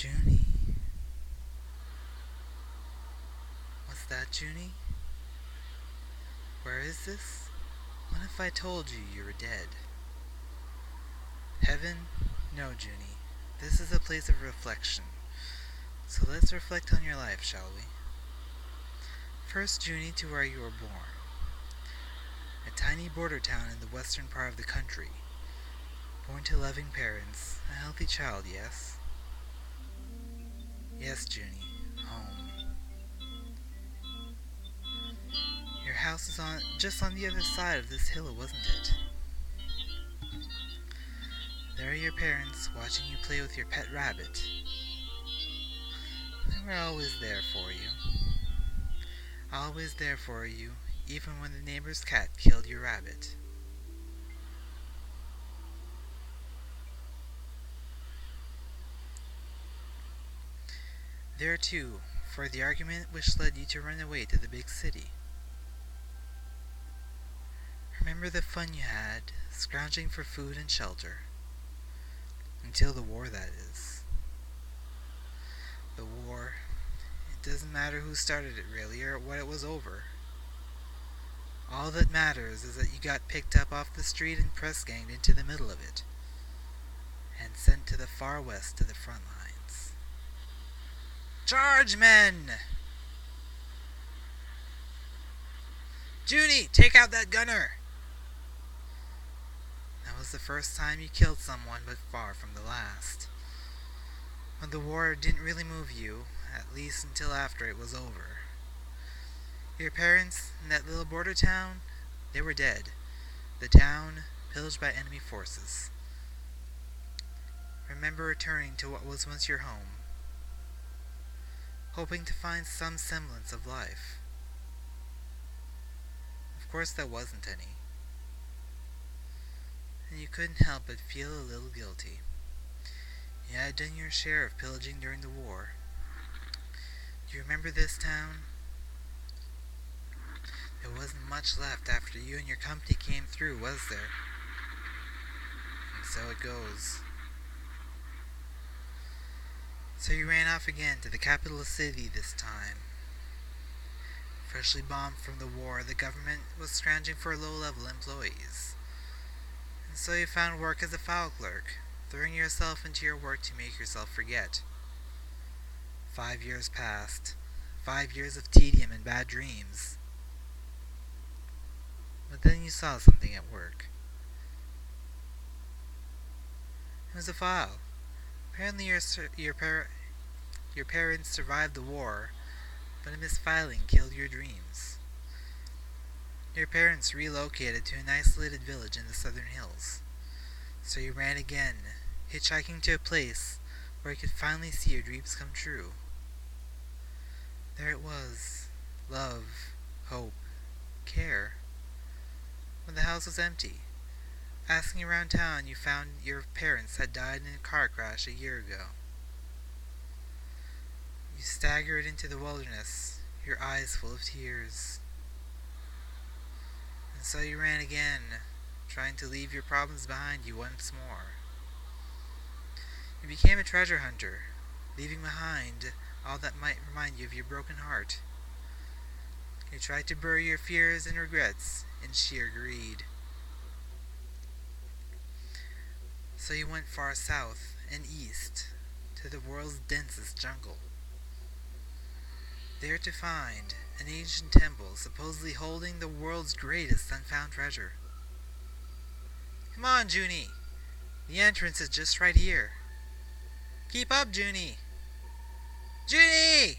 Junie? What's that, Junie? Where is this? What if I told you were dead? Heaven? No, Junie. This is a place of reflection. So let's reflect on your life, shall we? First, Junie, to where you were born. A tiny border town in the western part of the country. Born to loving parents, a healthy child, yes? Yes, Junie. Home. Your house is just on the other side of this hill, wasn't it? There are your parents watching you play with your pet rabbit. They were always there for you. Always there for you, even when the neighbor's cat killed your rabbit. There too, for the argument which led you to run away to the big city. Remember the fun you had, scrounging for food and shelter. Until the war, that is. The war. It doesn't matter who started it, really, or what it was over. All that matters is that you got picked up off the street and press-ganged into the middle of it, and sent to the far west to the front lines. Charge, men! Junie, take out that gunner! That was the first time you killed someone, but far from the last. But the war didn't really move you, at least until after it was over. Your parents in that little border town, they were dead. The town pillaged by enemy forces. Remember returning to what was once your home, hoping to find some semblance of life. Of course there wasn't any. And you couldn't help but feel a little guilty. You had done your share of pillaging during the war. Do you remember this town? There wasn't much left after you and your company came through, was there? And so it goes. So you ran off again to the capital city this time. Freshly bombed from the war, the government was scrounging for low-level employees. And so you found work as a file clerk, throwing yourself into your work to make yourself forget. 5 years passed. 5 years of tedium and bad dreams. But then you saw something at work. It was a file. Apparently your parents survived the war, but a misfiling killed your dreams. Your parents relocated to an isolated village in the southern hills. So you ran again, hitchhiking to a place where you could finally see your dreams come true. There it was. Love, hope, care. But the house was empty. Asking around town, you found your parents had died in a car crash a year ago. You staggered into the wilderness, your eyes full of tears. And so you ran again, trying to leave your problems behind you once more. You became a treasure hunter, leaving behind all that might remind you of your broken heart. You tried to bury your fears and regrets in sheer greed. So you went far south and east to the world's densest jungle. There to find an ancient temple supposedly holding the world's greatest unfound treasure. Come on, Junie! The entrance is just right here. Keep up, Junie! Junie!